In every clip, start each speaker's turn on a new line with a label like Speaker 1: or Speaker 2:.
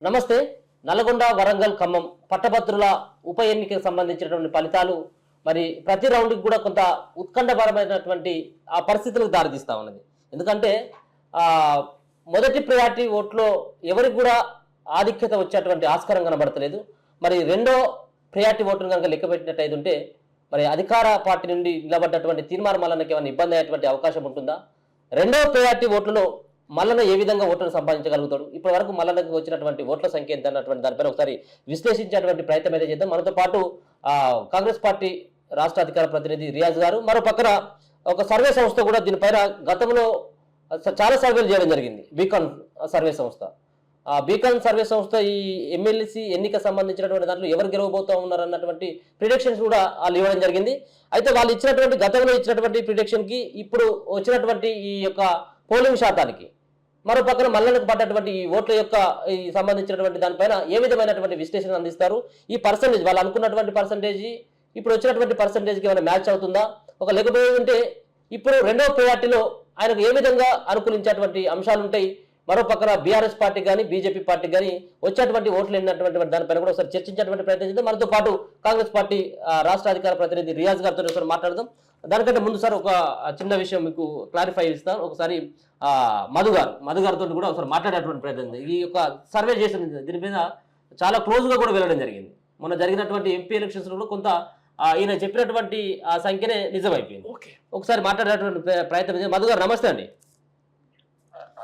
Speaker 1: నమస్తే. నల్గొండ, వరంగల్, ఖమ్మం పట్టభద్రుల ఉప ఎన్నికకు సంబంధించినటువంటి ఫలితాలు మరి ప్రతి రౌండ్కి కూడా కొంత ఉత్కంఠపరమైనటువంటి ఆ పరిస్థితులకు దారితీస్తా ఉన్నది. ఎందుకంటే ఆ మొదటి ప్రయారిటీ ఓట్లో ఎవరికి కూడా ఆధిక్యత వచ్చేటువంటి ఆస్కారం కనబడతలేదు. మరి రెండో ప్రయారిటీ ఓటును కనుక లెక్క పెట్టినట్టయితే ఉంటే మరి అధికార పార్టీ నుండి నిలబడ్డటువంటి తీర్మాన మల్లన్నకి ఏమైనా ఇబ్బంది అయ్యేటువంటి అవకాశం ఉంటుందా? రెండో ప్రయారిటీ ఓట్లలో మల్లన్న ఏ విధంగా ఓట్లను సంపాదించగలుగుతాడు? ఇప్పటి వరకు మల్లన్నకు వచ్చినటువంటి ఓట్ల సంఖ్య ఎంత అన్నటువంటి దానిపైన ఒకసారి విశ్లేషించేటువంటి ప్రయత్నం అయితే చేద్దాం. మనతో పాటు కాంగ్రెస్ పార్టీ రాష్ట్ర అధికార ప్రతినిధి రియాజ్ గారు, మరో పక్కన ఒక సర్వే సంస్థ కూడా దీనిపైన గతంలో చాలా సర్వేలు చేయడం జరిగింది. బీకాన్ సర్వే సంస్థ. ఆ బీకాన్ సర్వే సంస్థ ఈ ఎమ్మెల్సీ ఎన్నిక సంబంధించినటువంటి దాంట్లో ఎవరు గెలవబోతూ ఉన్నారు అన్నటువంటి ప్రిడిక్షన్స్ కూడా వాళ్ళు ఇవ్వడం జరిగింది. అయితే వాళ్ళు ఇచ్చినటువంటి గతంలో ఇచ్చినటువంటి ప్రిడిక్షన్కి ఇప్పుడు వచ్చినటువంటి ఈ యొక్క పోలింగ్ శాతానికి మరో పక్కన మల్లన్నకు పడ్డటువంటి ఈ ఓట్ల యొక్క ఈ సంబంధించినటువంటి దానిపైన ఏ విధమైనటువంటి విశ్లేషణ అందిస్తారు? ఈ పర్సంటేజ్ వాళ్ళు అనుకున్నటువంటి పర్సంటేజ్ ఇప్పుడు వచ్చినటువంటి పర్సంటేజ్కి ఏమైనా మ్యాచ్ అవుతుందా? ఒక లేకపోతే ఉంటే ఇప్పుడు రెండవ ప్రయారిటీలో ఆయనకు ఏ విధంగా అనుకూలించేటువంటి అంశాలు ఉంటాయి? మరో పక్కన బీఆర్ఎస్ పార్టీ కానీ బీజేపీ పార్టీ కానీ వచ్చేటువంటి ఓట్లు ఎన్నటువంటి దానిపైన కూడా ఒకసారి చర్చించేటువంటి ప్రయత్నం చేద్దాం. మనతో పాటు కాంగ్రెస్ పార్టీ రాష్ట్ర అధికార ప్రతినిధి రియాజ్ గారితో ఒకసారి మాట్లాడదాం. దానికంటే ముందు సార్ ఒక చిన్న విషయం మీకు క్లారిఫై ఇస్తాను. ఒకసారి మధు గారితో కూడా ఒకసారి మాట్లాడేటువంటి ప్రయత్నం. ఈ యొక్క సర్వే చేసిన దీని మీద చాలా క్లోజ్గా కూడా వెళ్ళడం జరిగింది. మొన్న జరిగినటువంటి ఎంపీ ఎలక్షన్స్ లో కొంత ఈయన చెప్పినటువంటి ఆ సంఖ్యనే నిజమైపోయింది. ఒకసారి మాట్లాడేటువంటి ప్రయత్నం. మధు గారు నమస్తే అండి.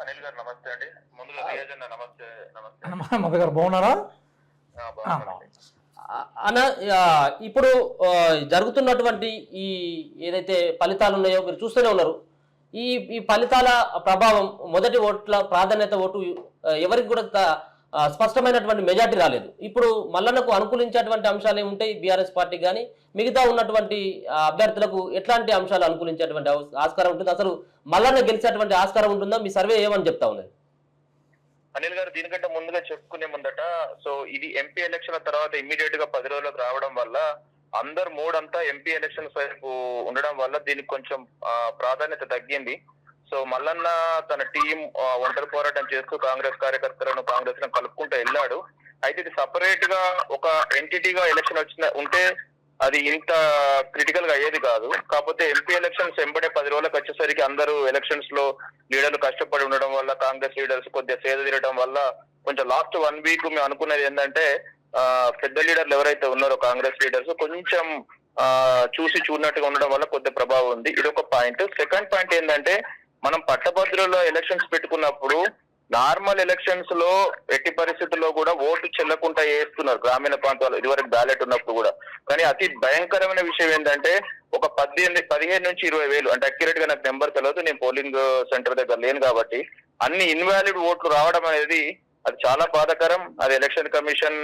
Speaker 2: అనిల్ గారు నమస్తే అండి. ముందుగా రియాజ్ అన్న నమస్తే.
Speaker 3: మధు గారు బాగున్నారా?
Speaker 1: అన్న, ఇప్పుడు జరుగుతున్నటువంటి ఈ ఏదైతే ఫలితాలు ఉన్నాయో మీరు చూస్తూనే ఉన్నారు. ఈ ఫలితాల ప్రభావం మొదటి ఓట్ల ప్రాధాన్యత ఓటు ఎవరికి కూడా స్పష్టమైనటువంటి మెజార్టీ రాలేదు. ఇప్పుడు మల్లన్నకు అనుకూలించేటువంటి అంశాలు ఏముంటాయి బీఆర్ఎస్ పార్టీ కానీ మిగతా ఉన్నటువంటి అభ్యర్థులకు ఎట్లాంటి అంశాలు అనుకూలించేటువంటి ఆస్కారం ఉంటుంది? అసలు మల్లన్న గెలిచేటువంటి ఆస్కారం ఉంటుందా? మీ సర్వే ఏమని చెప్తా ఉన్నది?
Speaker 2: అనిల్ గారు, దీనికంటే ముందుగా చెప్పుకునే ముందట సో ఇది ఎంపీ ఎలక్షన్ తర్వాత ఇమ్మీడియట్ గా 10 రోజులకు రావడం వల్ల అందరు మూడంతా ఎంపీ ఎలక్షన్స్ వైపు ఉండడం వల్ల దీనికి కొంచెం ప్రాధాన్యత తగ్గింది. సో మల్లన్న తన టీం ఒంటరి పోరాటం చేస్తూ కాంగ్రెస్ కార్యకర్తలను కాంగ్రెస్ లను కలుపుకుంటూ వెళ్ళాడు. అయితే ఇది సపరేట్ గా ఒక ఎంటిటీగా ఎలక్షన్ ఉంటే అది ఇంత క్రిటికల్ గా అయ్యేది కాదు. కాకపోతే ఎంపీ ఎలక్షన్స్ వెంబడే 10 రోజులకు వచ్చేసరికి అందరూ ఎలక్షన్స్ లో లీడర్లు కష్టపడి ఉండడం వల్ల కాంగ్రెస్ లీడర్స్ కొద్దిగా సేద తీరడం వల్ల కొంచెం లాస్ట్ 1 వీక్ మేము అనుకున్నది ఏంటంటే పెద్ద లీడర్లు ఎవరైతే ఉన్నారో కాంగ్రెస్ లీడర్స్ కొంచెం చూసి చూడనట్టుగా ఉండడం వల్ల కొద్ది ప్రభావం ఉంది. ఇది ఒక పాయింట్. సెకండ్ పాయింట్ ఏంటంటే మనం పట్టభద్రుల ఎలక్షన్స్ పెట్టుకున్నప్పుడు నార్మల్ ఎలక్షన్స్ లో ఎట్టి పరిస్థితుల్లో కూడా ఓటు చెల్లకుండా వేస్తున్నారు గ్రామీణ ప్రాంతాల్లో ఇదివరకు బ్యాలెట్ ఉన్నప్పుడు కూడా. కానీ అతి భయంకరమైన విషయం ఏంటంటే ఒక 15 నుంచి 20 వేలు అంటే అక్యురేట్ గా నాకు నెంబర్ తెలియదు, నేను పోలింగ్ సెంటర్ దగ్గర లేను కాబట్టి అన్ని ఇన్వాలిడ్ ఓట్లు రావడం అనేది అది చాలా బాధాకరం. అది ఎలక్షన్ కమిషన్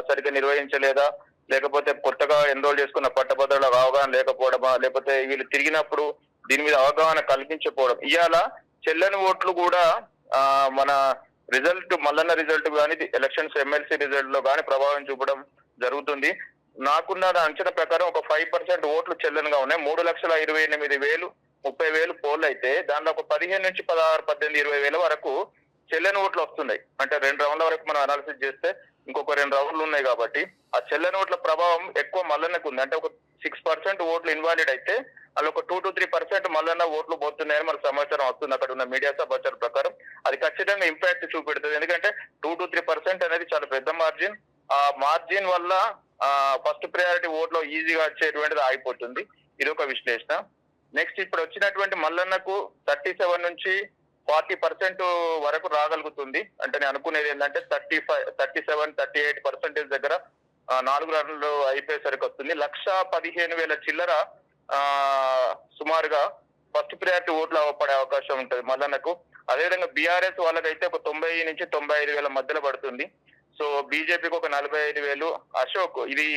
Speaker 2: సరిగ్గా నిర్వహించలేదా, లేకపోతే కొత్తగా ఎన్రోల్ చేసుకున్న పట్టభద్రులకు అవగాహన లేకపోవడమా, లేకపోతే వీళ్ళు తిరిగినప్పుడు దీని మీద అవగాహన కల్పించకపోవడం. ఇవాళ చెల్లని ఓట్లు కూడా మన రిజల్ట్ మల్లన్న రిజల్ట్ కానీ ఎలక్షన్స్ ఎమ్మెల్సీ రిజల్ట్ లో కానీ ప్రభావం చూపడం జరుగుతుంది. నాకున్న అంచనా ప్రకారం ఒక 5% ఓట్లు చెల్లనిగా ఉన్నాయి. 3,28,000 30,000 పోల్ అయితే దానిలో ఒక 15 నుంచి 16, 18, 20 వేల వరకు చెల్లని ఓట్లు వస్తున్నాయి. అంటే 2 రౌండ్ల వరకు మనం అనాలిసిస్ చేస్తే ఇంకొక 2 రౌండ్లు ఉన్నాయి కాబట్టి ఆ చెల్లని ఓట్ల ప్రభావం ఎక్కువ మల్లన్నకు ఉంది. అంటే ఒక 6% ఓట్లు ఇన్వాలిడ్ అయితే అలా ఒక 2 to 3% మల్లన్న ఓట్లు పోతున్నాయని మనకు సమాచారం వస్తుంది. అక్కడ ఉన్న మీడియా సమాచారం ప్రకారం అది ఖచ్చితంగా ఇంపాక్ట్ చూపెడుతుంది. ఎందుకంటే 2 to 3% అనేది చాలా పెద్ద మార్జిన్. ఆ మార్జిన్ వల్ల ఫస్ట్ ప్రయారిటీ ఓట్లో ఈజీగా వచ్చేటువంటిది ఆగిపోతుంది. ఇది ఒక విశ్లేషణ. నెక్స్ట్ ఇప్పుడు వచ్చినటువంటి మల్లన్నకు 37 నుంచి 40% వరకు రాగలుగుతుంది. అంటే నేను అనుకునేది ఏంటంటే 37, 38% దగ్గర 4 రౌండ్లు అయిపోయేసరికి వస్తుంది. 1,15,000 చిల్లర సుమారుగా ఫస్ట్ ప్రయారిటీ ఓట్లు పడే అవకాశం ఉంటుంది మల్లన్నకు. అదేవిధంగా బీఆర్ఎస్ వాళ్ళకైతే ఒక 90 నుంచి 95,000 మధ్యలో పడుతుంది. సో బీజేపీకి ఒక 45,000. అశోక్, ఇది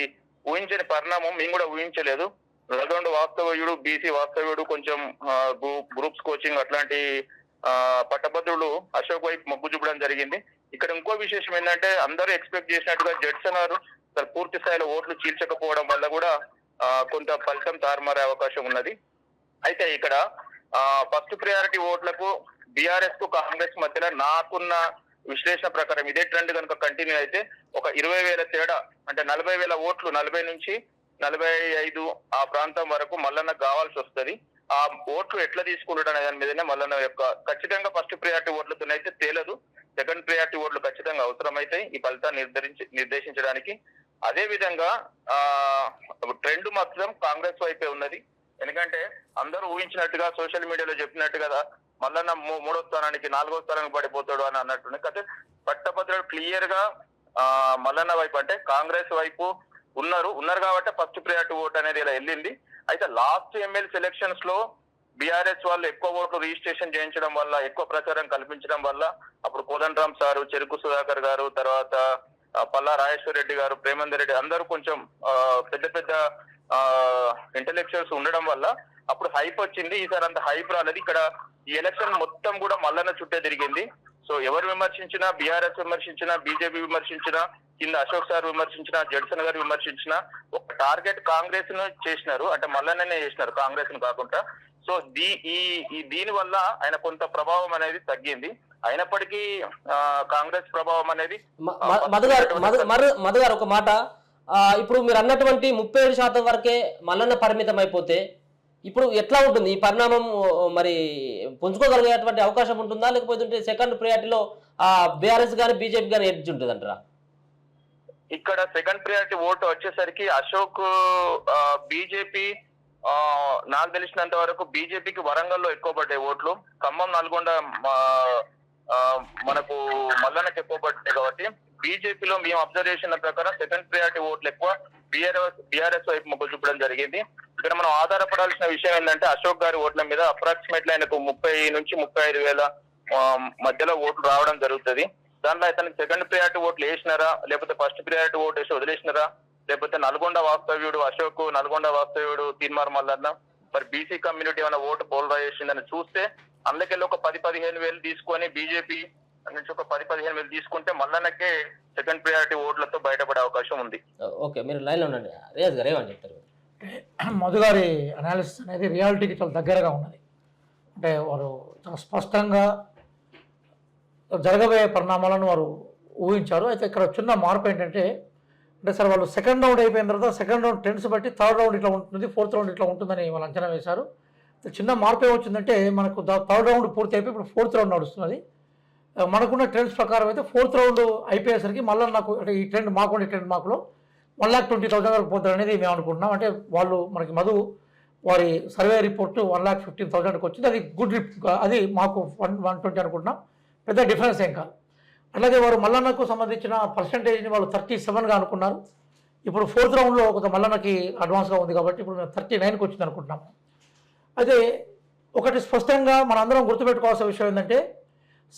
Speaker 2: ఊహించని పరిణామం, మేము కూడా ఊహించలేదు. నల్గొండ వాస్తవ్యుడు, బీసీ వాస్తవ్యుడు, కొంచెం గ్రూప్స్ కోచింగ్ అట్లాంటి పట్టభద్రులు అశోక్ వైపు మొగ్గు చూపడం జరిగింది. ఇక్కడ ఇంకో విశేషం ఏంటంటే అందరూ ఎక్స్పెక్ట్ చేసినట్టుగా జడ్సన్ పూర్తి స్థాయిలో ఓట్లు చీల్చకపోవడం వల్ల కూడా కొంత ఫలితం తారుమారే అవకాశం ఉన్నది. అయితే ఇక్కడ ఫస్ట్ ప్రయారిటీ ఓట్లకు బీఆర్ఎస్ కు కాంగ్రెస్ మధ్యలో నాకున్న విశ్లేషణ ప్రకారం ఇదే ట్రెండ్ కనుక కంటిన్యూ అయితే ఒక 20,000 తేడా, అంటే 40,000 ఓట్లు, 40 నుంచి 45 ఆ ప్రాంతం వరకు మల్లన్న కావాల్సి వస్తుంది. ఆ ఓట్లు ఎట్లా తీసుకుంటాడు అనే దాని మీదనే మల్లన్న యొక్క ఖచ్చితంగా ఫస్ట్ ప్రియారిటీ ఓట్లతోనైతే తేలదు. సెకండ్ ప్రియారిటీ ఓట్లు ఖచ్చితంగా అవసరమైతాయి ఈ ఫలితాన్ని నిర్దేశించడానికి. అదే విధంగా ట్రెండ్ మాత్రం కాంగ్రెస్ వైపే ఉన్నది. ఎందుకంటే అందరూ ఊహించినట్టుగా సోషల్ మీడియాలో చెప్పినట్టు కదా మల్లన్న 3వ స్థానానికి 4వ స్థానానికి పడిపోతాడు అని అన్నట్టు. అయితే పట్టభద్రులు క్లియర్ గా మల్లన్న వైపు అంటే కాంగ్రెస్ వైపు ఉన్నారు కాబట్టి ఫస్ట్ ప్రియారిటీ ఓట్ అనేది ఇలా వెళ్ళింది. అయితే లాస్ట్ ఎమ్మెల్సీ ఎలక్షన్స్ లో బీఆర్ఎస్ వాళ్ళు ఎక్కువ ఓట్లు రిజిస్ట్రేషన్ చేయించడం వల్ల, ఎక్కువ ప్రచారం కల్పించడం వల్ల అప్పుడు కోదండరామ్ సారు, చెరుకు సుధాకర్ గారు, తర్వాత పల్లా రాజేశ్వర రెడ్డి గారు, ప్రేమందర్ రెడ్డి అందరూ కొంచెం పెద్ద పెద్ద ఇంటెలెక్చువల్స్ ఉండడం వల్ల అప్పుడు హైప్ వచ్చింది. ఈసారి అంత హైప్ రాలేదు. ఇక్కడ ఈ ఎలక్షన్ మొత్తం కూడా మల్లన్న చుట్టే తిరిగింది. సో ఎవరు విమర్శించినా, బీఆర్ఎస్ విమర్శించినా, బీజేపీ విమర్శించినా, కింద అశోక్ సార్ విమర్శించినా, జడ్సన్ గారు విమర్శించినా ఒక టార్గెట్ కాంగ్రెస్ ను చేసినారు, అంటే మల్లన్ననే చేసినారు కాంగ్రెస్ ను కాకుండా. సో దీని వల్ల ఆయన కొంత ప్రభావం అనేది తగ్గింది. అయినప్పటికీ కాంగ్రెస్ ప్రభావం అనేది
Speaker 1: మధు గారు ఒక మాట, ఇప్పుడు మీరు అన్నటువంటి 37% వరకే మల్లన్న పరిమితం అయిపోతే ఇప్పుడు ఎట్లా ఉంటుంది ఈ పరిణామం? మరి పుంజుకోగలిగేటువంటి అవకాశం ఉంటుందా, లేకపోతే సెకండ్ ప్రియారిటీలో బీఆర్ఎస్ కానీ బీజేపీ కానీ ఎడ్జ్ ఉంటుంది అంటారా?
Speaker 2: ఇక్కడ సెకండ్ ప్రియారిటీ ఓటు వచ్చేసరికి అశోక్, బీజేపీ, నాకు తెలిసినంత వరకు బీజేపీకి వరంగల్లో ఎక్కువ పడ్డాయి ఓట్లు, ఖమ్మం, నల్గొండ మనకు మల్లన్నకి ఎక్కువ పడ్డాయి. కాబట్టి బీజేపీలో మేము అబ్జర్వేషన్ ప్రకారం సెకండ్ ప్రియారిటీ ఓట్లు ఎక్కువ బీఆర్ఎస్ వైపు మొగ్గు చూపడం జరిగింది. ఇక్కడ మనం ఆధారపడాల్సిన విషయం ఏంటంటే అశోక్ గారి ఓట్ల మీద అప్రాక్సిమేట్లీ ఆయనకు 30 నుంచి 35,000 మధ్యలో ఓట్లు రావడం జరుగుతుంది. దాంట్లో అతనికి సెకండ్ ప్రియారిటీ ఓట్లు వేసినారా, లేకపోతే ఫస్ట్ ప్రియారిటీ ఓటు వేసి వదిలేసినారా, లేకపోతే నల్గొండ వాస్తవ్యుడు అశోక్, నల్గొండ వాస్తవ్యుడు తీన్మార్ మల్లన్న, మరి బీసీ కమ్యూనిటీ ఏమైనా ఓటు పోలరైజ్ చేసిందని చూస్తే అందులోకెళ్ళి ఒక 10-15 వేలు తీసుకొని బీజేపీ నుంచి ఒక 10-15 వేలు తీసుకుంటే మల్లన్నకే సెకండ్ ప్రియారిటీ ఓట్లతో బయటపడే అవకాశం ఉంది.
Speaker 1: ఓకే, మీరు లైన్ లో ఉండండి. రియాజ్ గారు ఏమని చెప్తారు?
Speaker 3: మధు గారి అనాలిసిస్ అనేది రియాలిటీకి చాలా దగ్గరగా ఉన్నది. అంటే వారు చాలా స్పష్టంగా జరగబోయే పరిణామాలను వారు ఊహించారు. అయితే ఇక్కడ చిన్న మార్పు ఏంటంటే, అంటే సార్ వాళ్ళు సెకండ్ రౌండ్ అయిపోయిన తర్వాత సెకండ్ రౌండ్ ట్రెండ్స్ బట్టి థర్డ్ రౌండ్ ఇట్లా ఉంటుంది, ఫోర్త్ రౌండ్ ఇట్లా ఉంటుందని వాళ్ళు అంచనా వేశారు. చిన్న మార్పు ఏమొచ్చిందంటే మనకు థర్డ్ రౌండ్ పూర్తి అయిపోయి ఇప్పుడు ఫోర్త్ రౌండ్ నడుస్తున్నది. మనకున్న ట్రెండ్స్ ప్రకారం అయితే ఫోర్త్ రౌండ్ అయిపోయేసరికి మళ్ళీ నాకు అంటే ఈ ట్రెండ్ మాకుండే ట్రెండ్ మాకులో 1,20,000 వరకు పోతారు అనేది మేము అనుకుంటున్నాం. అంటే వాళ్ళు మనకి మధు వారి సర్వే రిపోర్టు 1,15,000కి వచ్చింది. అది గుడ్ అది మాకు 120 అనుకుంటున్నాం, పెద్ద డిఫరెన్స్ ఏం కాదు. అలాగే వారు మల్లన్నకు సంబంధించిన పర్సంటేజ్ని వాళ్ళు 37గా అనుకున్నారు. ఇప్పుడు ఫోర్త్ రౌండ్లో కొంత మల్లన్నకి అడ్వాన్స్గా ఉంది కాబట్టి ఇప్పుడు మేము 39కి వచ్చింది అనుకుంటున్నాము. అయితే ఒకటి స్పష్టంగా మనందరం గుర్తుపెట్టుకోవాల్సిన విషయం ఏంటంటే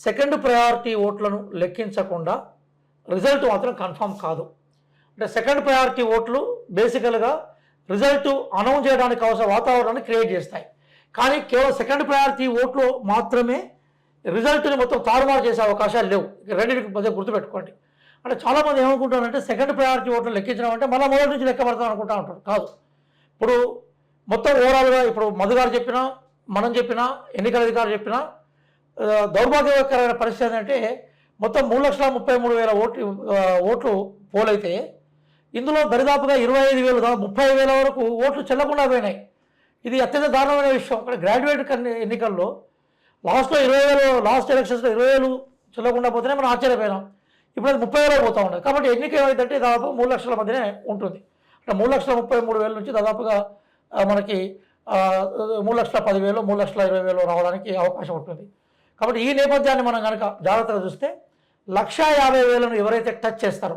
Speaker 3: సెకండ్ ప్రయారిటీ ఓట్లను లెక్కించకుండా రిజల్ట్ మాత్రం కన్ఫామ్ కాదు. అంటే సెకండ్ ప్రయారిటీ ఓట్లు బేసికల్గా రిజల్ట్ అనౌన్స్ చేయడానికి అవసర వాతావరణాన్ని క్రియేట్ చేస్తాయి. కానీ కేవలం సెకండ్ ప్రయారిటీ ఓట్లు మాత్రమే రిజల్ట్ని మొత్తం తారుమారు చేసే అవకాశాలు లేవు. రెండింటికి మధ్య గుర్తుపెట్టుకోండి. అంటే చాలామంది ఏమనుకుంటారంటే సెకండ్ ప్రయారిటీ ఓట్లు లెక్కించడం అంటే మళ్ళీ మొదటి నుంచి లెక్క పెడతాం అనుకుంటా ఉంటారు. కాదు. ఇప్పుడు మొత్తం ఓవరాల్గా ఇప్పుడు మధు గారు చెప్పినా, మనం చెప్పినా, ఎన్నికల అధికారులు చెప్పినా దౌర్భాగ్యకరమైన పరిస్థితి ఏంటంటే మొత్తం 3,33,000 ఓట్లు పోలైతే ఇందులో దరిదాపుగా 25,000 30,000 వరకు ఓట్లు చెల్లకుండా పోయినాయి. ఇది అత్యంత దారుణమైన విషయం. ఇక్కడ గ్రాడ్యుయేట్ ఎన్నికల్లో లాస్ట్లో 20,000 లాస్ట్ ఎలక్షన్స్లో 20,000 చెల్లకుండా పోతేనే మనం ఆశ్చర్యపోయినాం. ఇప్పుడు అది 30,000 పోతూ ఉండదు. కాబట్టి ఎన్నిక ఏమైందంటే దాదాపు 3 లక్షల మధ్యనే ఉంటుంది. అంటే 3,33,000 నుంచి దాదాపుగా మనకి 3,10,000 3,20,000 రావడానికి అవకాశం ఉంటుంది. కాబట్టి ఈ నేపథ్యాన్ని మనం కనుక జాగ్రత్తగా చూస్తే 1,50,000 ఎవరైతే టచ్ చేస్తారో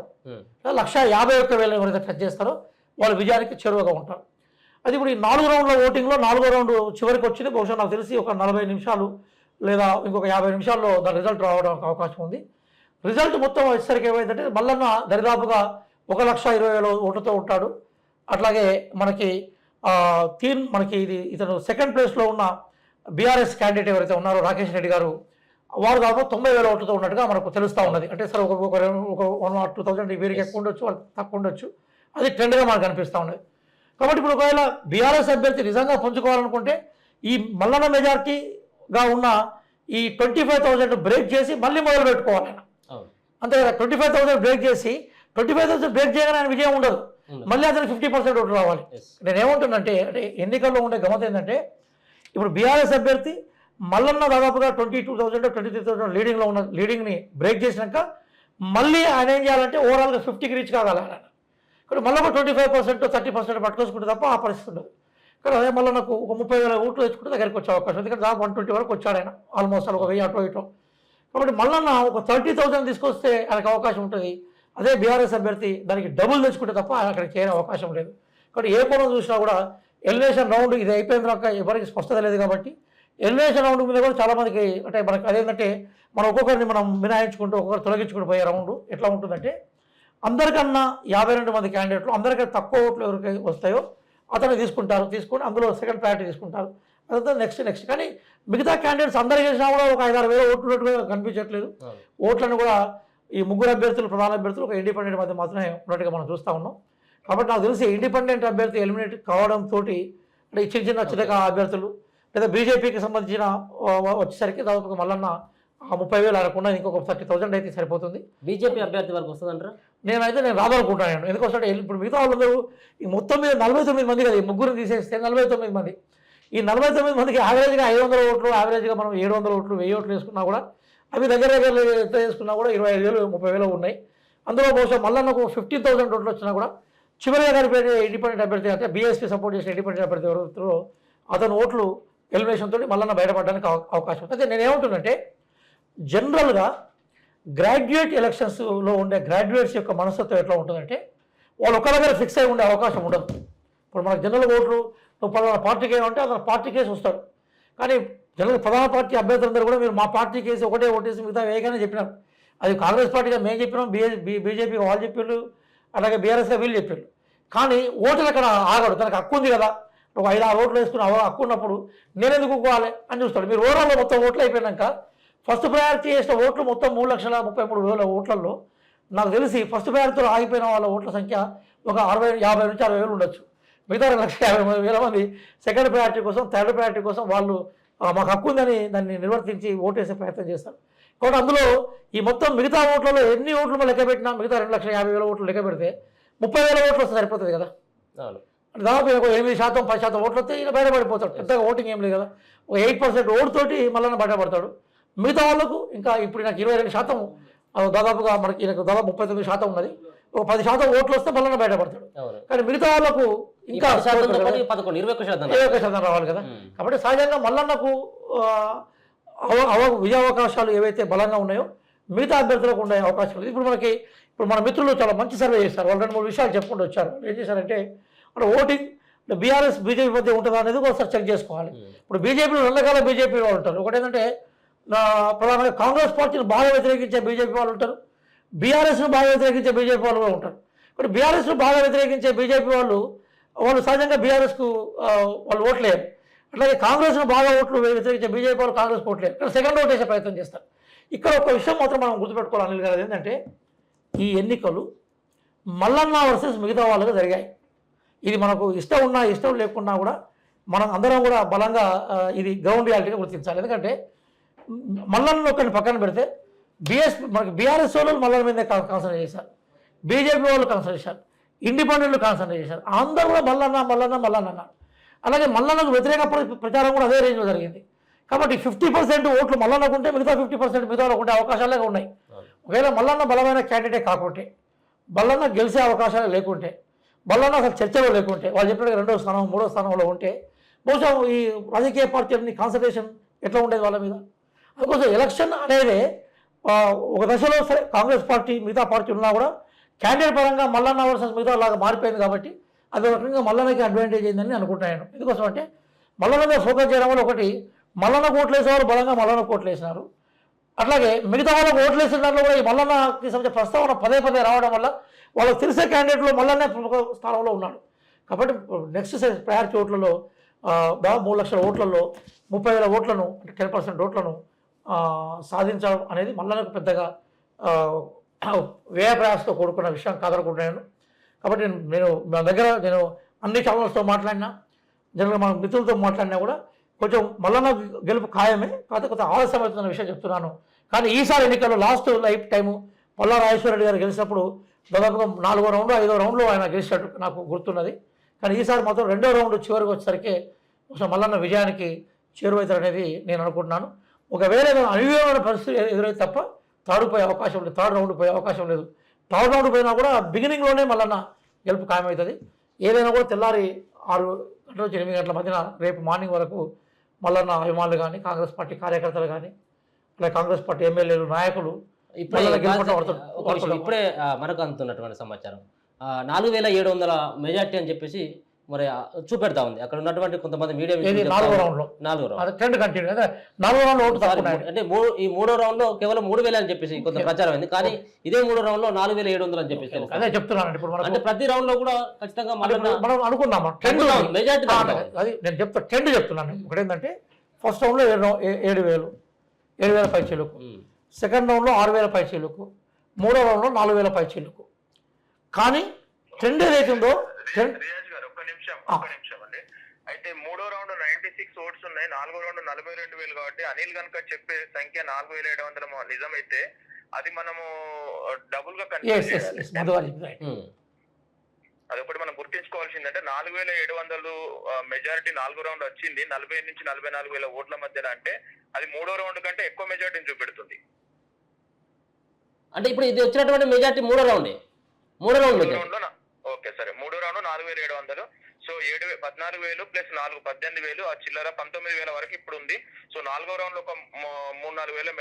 Speaker 3: 1,51,000 ఎవరైతే టచ్ చేస్తారో వాళ్ళు విజయానికి చేరువగా ఉంటారు. అది ఇప్పుడు ఈ 4 రౌండ్ల ఓటింగ్లో 4వ రౌండ్ చివరికి వచ్చింది. బహుశా నాకు తెలిసి ఒక 40 నిమిషాలు లేదా ఇంకొక 50 నిమిషాల్లో దాని రిజల్ట్ రావడానికి అవకాశం ఉంది. రిజల్ట్ మొత్తం వచ్చేసరికి ఏమైందంటే మల్లన్న దరిదాపుగా 1,20,000 ఓట్లతో ఉంటాడు. అట్లాగే మనకి ఇతను సెకండ్ ప్లేస్లో ఉన్న బీఆర్ఎస్ క్యాండిడేట్ ఎవరైతే ఉన్నారో రాకేష్ రెడ్డి గారు వారు దాదాపు 90,000 ఓట్లతో ఉన్నట్టుగా మనకు తెలుస్తూ ఉన్నది. అంటే సరే ఒక 1,000 or 2,000 వీరికి ఎక్కువ ఉండొచ్చు, వాళ్ళకి తక్కువ ఉండొచ్చు. అది ట్రెండ్గా మనకు కనిపిస్తూ ఉన్నది. కాబట్టి ఇప్పుడు ఒకవేళ బీఆర్ఎస్ అభ్యర్థి నిజంగా పుంజుకోవాలనుకుంటే ఈ మల్లన్న మెజార్టీగా ఉన్న ఈ 25,000 బ్రేక్ చేసి మళ్ళీ మొదలు పెట్టుకోవాలి. అంతే కదా. 25,000 బ్రేక్ చేసి 25,000 బ్రేక్ చేయగానే ఆయన విజయం ఉండదు, మళ్ళీ అతను 50% ఓట్లు రావాలి. నేనేమంటున్నంటే అంటే ఎన్నికల్లో ఉండే గమతం ఏంటంటే ఇప్పుడు బీఆర్ఎస్ అభ్యర్థి మల్లన్న దాదాపుగా 22,000 23,000 లీడింగ్లో ఉన్న లీడింగ్ని బ్రేక్ చేసినాక మళ్ళీ ఆయన ఏం చేయాలంటే ఓవరాల్గా 50కి రీచ్ కాగల కానీ మళ్ళీ 25% 30% పట్టుకొసుకుంటే తప్ప ఆ పరిస్థితి ఉండదు. కానీ అదే మళ్ళీ నాకు ఒక 30,000 ఓట్లు తెచ్చుకుంటే దగ్గరికి వచ్చే అవకాశం, ఎందుకంటే దాదాపు 120 వరకు వచ్చాడు ఆయన, ఆల్మోస్ట్ ఒక 1000 అటో ఇటో. కాబట్టి మళ్ళన్న ఒక 30,000 తీసుకొస్తే ఆయనకు అవకాశం ఉంటుంది. అదే బీఆర్ఎస్ అభ్యర్థి దానికి డబుల్ తెచ్చుకుంటే తప్ప ఆయన అక్కడికి చేరే అవకాశం లేదు. కాబట్టి ఏ కోణం చూసినా కూడా ఎలిమినేషన్ రౌండ్ ఇది అయిపోయిన తర్వాత ఎవరికి స్పష్టత లేదు. కాబట్టి ఎలిమినేషన్ రౌండ్ మీద కూడా చాలామందికి అంటే మనకి అదేంటంటే మనం ఒక్కొక్కరిని మనం మినాయించుకుంటూ ఒక్కొక్కరు తొలగించుకుంటూ పోయే రౌండ్ ఎట్లా ఉంటుందంటే అందరికన్నా 52 మంది క్యాండిడేట్లు అందరికన్నా తక్కువ ఓట్లు ఎవరికి వస్తాయో అతను తీసుకుని అందులో సెకండ్ ప్రయారిటీ తీసుకుంటారు. అదంతా నెక్స్ట్. కానీ మిగతా క్యాండిడేట్స్ అందరూ చేసినా కూడా ఒక 5-6 వేల ఓట్లు ఉన్నట్టుగా కనిపించట్లేదు. ఓట్లను కూడా ఈ ముగ్గురు అభ్యర్థులు ప్రధాన అభ్యర్థులు ఒక ఇండిపెండెంట్ మధ్య మాత్రమే ఉన్నట్టుగా మనం చూస్తూ ఉన్నాం. కాబట్టి నాకు తెలిసి ఇండిపెండెంట్ అభ్యర్థి ఎలిమినేట్ కావడంతో అంటే చిన్న అభ్యర్థులు లేదా బీజేపీకి సంబంధించిన వచ్చేసరికి దాదాపు మళ్ళన్న 30,000 ఆడకుండా ఇంకొక 30,000 అయితే సరిపోతుంది.
Speaker 1: బీజేపీ అభ్యర్థి వరకు వస్తుందంటారా?
Speaker 3: నేను రావాలనుకుంటున్నాను. ఎందుకంటే ఇప్పుడు మిగతా వాళ్ళందరూ ఈ మొత్తం మీద 49 మంది కదా, ఈ ముగ్గురు తీసేస్తే 49 మంది. ఈ 49 మందికి యావరేజ్గా 500 ఓట్లు, యావరేజ్గా మనం 700 ఓట్లు 1000 ఓట్లు వేసుకున్నా కూడా అవి దగ్గర ఎంత వేసుకున్నా కూడా 25,000 30,000 ఉన్నాయి. అందులో బహుశా మళ్ళీ 15,000 ఓట్లు వచ్చినా కూడా చివరిగా కనిపెట్టే ఇండిపెండెంట్ అభ్యర్థి అంటే బీఎస్పీ సపోర్ట్ చేసిన ఇండిపెండెంట్ అభ్యర్థి ఎవరు అతను ఓట్లు ఎలిమినేషన్ తోటి మళ్ళీ బయటపడడానికి అవకాశం ఉంది. అయితే నేనేమంటున్నంటే జనరల్గా గ్రాడ్యుయేట్ ఎలక్షన్స్లో ఉండే గ్రాడ్యుయేట్స్ యొక్క మనస్తత్వం ఎట్లా ఉంటుందంటే వాళ్ళు ఒక దగ్గర ఫిక్స్ అయి ఉండే అవకాశం ఉండదు. ఇప్పుడు మనకు జనరల్ ఓట్లు నువ్వు పలానా పార్టీకి ఏమంటే అతను పార్టీ కేసు వస్తాడు. కానీ జనరల్ ప్రధాన పార్టీ అభ్యర్థులందరూ కూడా మీరు మా పార్టీ కేసు ఒకటే ఓటేసి మిగతా వేయగానే చెప్పినారు. అది కాంగ్రెస్ పార్టీగా మేము చెప్పినాం, బీజేపీ వాళ్ళు చెప్పారు, అలాగే బీఆర్ఎస్గా వీళ్ళు చెప్పారు. కానీ ఓట్లు అక్కడ ఆగడు, తనకు హక్కు ఉంది కదా, ఒక 5-6 ఓట్లు వేసుకుని హక్కు ఉన్నప్పుడు నేను ఎందుకు ఒప్పుకోవాలి అని చూస్తాడు. మీరు ఓవరాల్లో మొత్తం ఓట్లు అయిపోయినాక ఫస్ట్ ప్రయారిటీ చేసిన ఓట్లు మొత్తం 3,33,000 ఓట్లలో నాకు తెలిసి ఫస్ట్ ప్రయారిటీలో ఆగిపోయిన వాళ్ళ ఓట్ల సంఖ్య ఒక 50 నుంచి 60,000 ఉండొచ్చు. మిగతా 2,50,000 మంది సెకండ్ ప్రయారిటీ కోసం థర్డ్ ప్రయారిటీ కోసం వాళ్ళు మాకు హక్కు ఉందని దాన్ని నిర్వర్తించి ఓటేసే ప్రయత్నం చేస్తారు. కాబట్టి అందులో ఈ మొత్తం మిగతా ఓట్లలో ఎన్ని ఓట్లు లెక్క పెట్టినా మిగతా 2,50,000 ఓట్లు లెక్క పెడితే 30,000 ఓట్లు వస్తే సరిపోతుంది కదా. దాదాపు 8% 10% ఓట్లు వస్తే ఈయన బయటపడిపోతాడు. పెద్దగా ఓటింగ్ ఏం లేదు కదా. ఒక 8% ఓటుతోటి మళ్ళీ బయటపడతాడు. మిగతా వాళ్ళకు ఇంకా ఇప్పుడు నాకు 22% దాదాపుగా మనకి ఈయనకు దాదాపు 39% ఉన్నది. ఒక 10% ఓట్లు వస్తే మళ్ళీ బయటపడతాడు. కానీ మిగతా వాళ్ళకు ఇంకా 21% రావాలి కదా. కాబట్టి సహజంగా మల్లన్నకు విజయావకాశాలు ఏవైతే బలంగా ఉన్నాయో మిగతా అభ్యర్థులకు ఉండే అవకాశం లేదు. ఇప్పుడు మన మిత్రులు చాలా మంచి సర్వే చేస్తారు. వాళ్ళు 2-3 విషయాలు చెప్పుకుంటూ వచ్చారు. ఏం చేశారంటే అంటే ఓటింగ్ బీఆర్ఎస్ బీజేపీ మధ్య ఉంటుందా అనేది ఒకసారి చెక్ చేసుకోవాలి. ఇప్పుడు బీజేపీలో 2 రకాల బీజేపీ వాళ్ళు ఉంటారు. ఒకటి ఏంటంటే ప్రధానంగా కాంగ్రెస్ పార్టీని బాగా వ్యతిరేకించే బీజేపీ వాళ్ళు ఉంటారు, బీఆర్ఎస్ను బాగా వ్యతిరేకించే బీజేపీ వాళ్ళు కూడా ఉంటారు. ఇప్పుడు బీఆర్ఎస్ను బాగా వ్యతిరేకించే బీజేపీ వాళ్ళు సహజంగా బీఆర్ఎస్కు వాళ్ళు ఓట్లేరు. అట్లాగే కాంగ్రెస్ను బాగా ఓట్లు వ్యతిరేకించే బీజేపీ వాళ్ళు కాంగ్రెస్ ఓట్లేరు, ఇక్కడ సెకండ్ ఓట్ వేసే ప్రయత్నం చేస్తారు. ఇక్కడ ఒక విషయం మాత్రం మనం గుర్తుపెట్టుకోవాలి అనిల్ గారు, ఏంటంటే ఈ ఎన్నికలు మల్లన్న వర్సెస్ మిగతా వాళ్ళగా జరిగాయి. ఇది మనకు ఇష్టం ఉన్నా ఇష్టం లేకున్నా కూడా మనం అందరం కూడా బలంగా ఇది గ్రౌండ్ రియాలిటీగా గుర్తించాలి. ఎందుకంటే మల్లన్న ఒకరిని పక్కన పెడితే మనకి బీఆర్ఎస్ వాళ్ళు మల్లన్న మీదే కాన్సన్ట్రేట్ చేశారు, బీజేపీ వాళ్ళు కాన్సన్ట్రేట్ చేశారు, ఇండిపెండెంట్లు కాన్సన్ట్రేట్ చేశారు. అందరూ కూడా మల్లన్న అన్నారు. అలాగే మల్లన్నకు వ్యతిరేక ప్రచారం కూడా అదే రేంజ్లో జరిగింది. కాబట్టి 50% ఓట్లు మల్లన్నకు ఉంటే మిగతా 50% మిగతా వాళ్ళకు ఉండే అవకాశాలే ఉన్నాయి. ఒకవేళ మల్లన్న బలమైన క్యాండిడేట్ కాకుంటే, మల్లన్న గెలిచే అవకాశాలు లేకుంటే, మల్లన్న అసలు చర్చలో లేకుంటే, వాళ్ళు చెప్పినట్టు 2వ స్థానం 3వ స్థానంలో ఉంటే బహుశా ఈ రాజకీయ పార్టీలని కాన్సన్ట్రేషన్ ఎట్లా ఉండేది వాళ్ళ మీద. అందుకోసం ఎలక్షన్ అనేది ఒక దశలో సరే కాంగ్రెస్ పార్టీ మిగతా పార్టీ ఉన్నా కూడా క్యాండిడేట్ పరంగా మల్లన్న వర్సెస్ మిగతా లాగా మారిపోయింది. కాబట్టి అది ఒక రకంగా మల్లన్నకి అడ్వాంటేజ్ అయిందని అనుకుంటున్నాను. ఎందుకోసం అంటే మల్లన్న మీద ఫోకస్ చేయడం వల్ల ఒకటి మల్లన్న ఓట్లు వేసేవారు బలంగా మల్లన్న ఓట్లు వేసినారు. అట్లాగే మిగతా వాళ్ళకు ఓట్లు వేసిన దాంట్లో కూడా ఈ మల్లన్నకి సంబంధించిన ప్రస్తావన పదే రావడం వల్ల వాళ్ళకి తెలిసే క్యాండిడేట్లో మల్లన్నే ప్రముఖ స్థానంలో ఉన్నాడు. కాబట్టి నెక్స్ట్ ప్రయారిటీ ఓట్లలో దాదాపు 3 లక్షల ఓట్లలో 30,000 ఓట్లను అంటే 10% ఓట్లను సాధించడం అనేది మల్లన్నకు పెద్దగా వ్యయ ప్రయాసతో కూడుకున్న విషయం కాదనుకుంటున్నాను. కాబట్టి నేను అన్ని ఛానల్స్తో మాట్లాడినా, జనరల్గా మన మిత్రులతో మాట్లాడినా కూడా కొంచెం మల్లన్న గెలుపు ఖాయమే, కాకపోతే కొంత ఆలస్యం అవుతున్న విషయం చెప్తున్నాను. కానీ ఈసారి ఎన్నికల్లో last life time Palla Rajeshwar Reddy గారు గెలిచినప్పుడు దాదాపుగా 4వ రౌండ్ 5వ రౌండ్లో ఆయన గెలిచినట్టు నాకు గుర్తున్నది. కానీ ఈసారి మాత్రం 2వ రౌండ్ చివరికి వచ్చేసరికి కొంచెం మల్లన్న విజయానికి చేరువవుతారనేది నేను అనుకుంటున్నాను. ఒకవేళ ఏదైనా అనివార్యమైన పరిస్థితి ఎదురైతే తప్ప థర్డ్ పోయే అవకాశం లేదు, థర్డ్ రౌండ్ పోయే అవకాశం లేదు. థర్డ్ రౌండ్ పోయినా కూడా బిగినింగ్లోనే మల్లన్న గెలుపు ఖాయమవుతుంది. ఏదైనా కూడా తెల్లారి 6 గంటల నుంచి 8 గంటల మధ్యన రేపు మార్నింగ్ వరకు మల్లన్న అభిమానులు కానీ, కాంగ్రెస్ పార్టీ కార్యకర్తలు కానీ, అలాగే కాంగ్రెస్ పార్టీ ఎమ్మెల్యేలు, నాయకులు
Speaker 1: ఇప్పుడే మనకు అందుతున్నటువంటి సమాచారం 4700 మెజార్టీ అని చెప్పేసి మరి చూపెడతా ఉంది. అక్కడ ఉన్నటువంటి కొంతమంది మీడియా
Speaker 3: 4వ రౌండ్లో ట్రెండ్ కంటిన్యూ. 4వ రౌండ్ ఓటు
Speaker 1: అంటే ఈ 3వ రౌండ్ లో కేవలం 3000 అని చెప్పేసి కొంత ప్రచారం అయింది. కానీ ఇదే 3వ రౌండ్ లో 4700 అని చెప్పేసి
Speaker 3: అదే చెప్తున్నాను. ఇప్పుడు
Speaker 1: అంటే ప్రతి రౌండ్ లో కూడా ఖచ్చితంగా
Speaker 3: మనం అనుకున్నాము ట్రెండ్
Speaker 1: మెజార్టీ.
Speaker 3: అది నేను ట్రెండ్ చెప్తున్నాను. ఒకటి ఏంటంటే ఫస్ట్ రౌండ్లో 7,000 పైచీలకు, సెకండ్ రౌండ్లో 6,000 పైచీలకు, 3వ రౌండ్లో 4,000 పైచీలకు. కానీ ట్రెండ్ ఏదైతుందో
Speaker 2: ఒక్క నిమిషం అండి. అయితే 3వ రౌండ్ 96 ఓట్స్ ఉన్నాయి, 4వ రౌండ్ 42,000 కాబట్టి అనిల్ కనుక చెప్పే సంఖ్య 4,700 నిజమైతే అది మనము డబుల్ గా అదొకటి మనం గుర్తించుకోవాల్సిందంటే 4,700 మెజారిటీ 4వ రౌండ్ వచ్చింది. 40 నుంచి 44,000 ఓట్ల మధ్యలో అంటే అది 3వ రౌండ్ కంటే ఎక్కువ మెజారిటీని చూపెడుతుంది.
Speaker 1: అంటే ఇప్పుడు ఇది వచ్చినటువంటి మెజారిటీ 3వ రౌండ్
Speaker 2: ఓకే సరే 3వ రౌండ్ 4,700. సో 14,000 ప్లస్ 4 18,000 ఆ చిల్లర 19,000 వరకు ఇప్పుడు ఉంది. సో 4వ రౌండ్ లో ఒక 3-4,000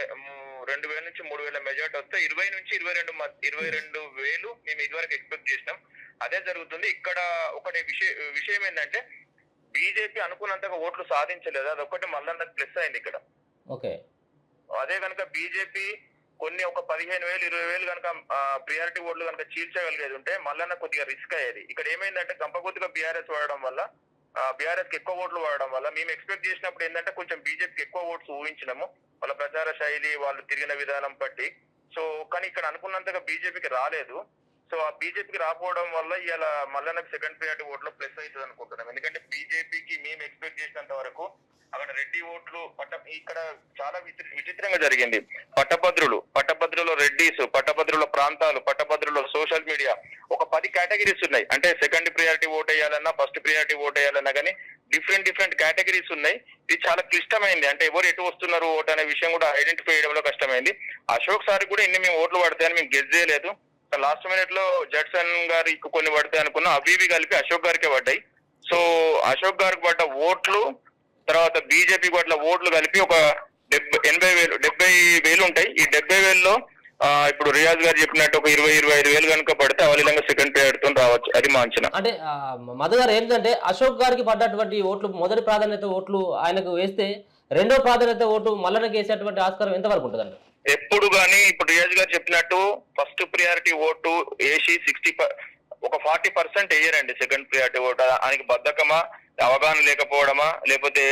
Speaker 2: 2,000 నుంచి 3,000 మెజార్టీ వస్తే 20 నుంచి 22,000 మేము ఇదివరకు ఎక్స్పెక్ట్ చేసినాం. అదే జరుగుతుంది ఇక్కడ. ఒకటి విషయం ఏంటంటే బీజేపీ అనుకున్నంతగా ఓట్లు సాధించలేదు, అదొకటి మళ్ళీ ప్లస్ అయింది ఇక్కడ.
Speaker 1: ఓకే,
Speaker 2: అదే కనుక బీజేపీ కొన్ని ఒక 15,000 20,000 కనుక ప్రియారిటీ ఓట్లు కనుక చీల్చగలిగేది ఉంటే మళ్ళీ కొద్దిగా రిస్క్ అయ్యేది. ఇక్కడ ఏమైందంటే గంపగుద్దుగా బీఆర్ఎస్ వాడడం వల్ల, బీఆర్ఎస్ కి ఎక్కువ ఓట్లు వాడడం వల్ల మేము ఎక్స్పెక్ట్ చేసినప్పుడు ఏంటంటే కొంచెం బీజేపీకి ఎక్కువ ఓట్స్ ఊహించినాము వాళ్ళ ప్రచార శైలి, వాళ్ళు తిరిగిన విధానం బట్టి. సో కానీ ఇక్కడ అనుకున్నంతగా బీజేపీకి రాలేదు. సో ఆ బీజేపీకి రాకపోవడం వల్ల ఇవాళ మళ్ళీ సెకండ్ ప్రియారిటీ ఓట్లో ప్లస్ అవుతుంది అనుకుంటున్నాం. ఎందుకంటే బీజేపీకి మేము ఎక్స్పెక్ట్ చేసినంత వరకు అక్కడ రెడ్డి ఓట్లు ఇక్కడ చాలా విచిత్రంగా జరిగింది. పట్టభద్రులో రెడ్డిస్, పట్టభద్రుల ప్రాంతాలు, పట్టభద్రులో సోషల్ మీడియా ఒక 10 కేటగిరీస్ ఉన్నాయి. అంటే సెకండ్ ప్రియారిటీ ఓట్ వేయాలన్నా, ఫస్ట్ ప్రియారిటీ ఓట్ వేయాలన్నా కానీ డిఫరెంట్ కేటగిరీస్ ఉన్నాయి. ఇది చాలా క్లిష్టమైంది. అంటే ఎవరు ఎటు వస్తున్నారు ఓట్ అనే విషయం కూడా ఐడెంటిఫై చేయడంలో కష్టమైంది. అశోక్ సార్ కూడా ఇన్ని మేము ఓట్లు పడతాయని మేము గెస్ చేయలేదు. లాస్ట్ మినిట్ లో జడ్సన్ గారికి కొన్ని పడతాయి అనుకున్నాం, అవి కలిపి అశోక్ గారికే పడ్డాయి. సో అశోక్ గారికి పడ్డ ఓట్లు తర్వాత బీజేపీ పట్ల ఓట్లు కలిపి ఒక 70,000 ఉంటాయి. ఈ 70,000లో ఇప్పుడు రియాజ్ గారు చెప్పినట్టు ఒక 20-25,000 కనుక పడితే అవలీలంగా సెకండ్ ప్రియారిటీతో రావచ్చు. అది మా అంచనా.
Speaker 1: అంటే మధు గారు ఏంటంటే అశోక్ గారికి పడ్డటువంటి ఓట్లు మొదటి ప్రాధాన్యత ఓట్లు ఆయనకు వేస్తే రెండో ప్రాధాన్యత ఓటు మల్లన్నకి వేసేటువంటి ఆస్కారం ఎంతవరకు ఉంటుందండి?
Speaker 2: ఎప్పుడు కానీ ఇప్పుడు రియాజ్ గారు చెప్పినట్టు ఫస్ట్ ప్రియారిటీ ఓటు వేసి 40% వేయరండి సెకండ్ ప్రియారిటీ ఓటు. ఆయనకి బద్ధకమా, అవగాహన లేకపోవడమా, లేకపోతే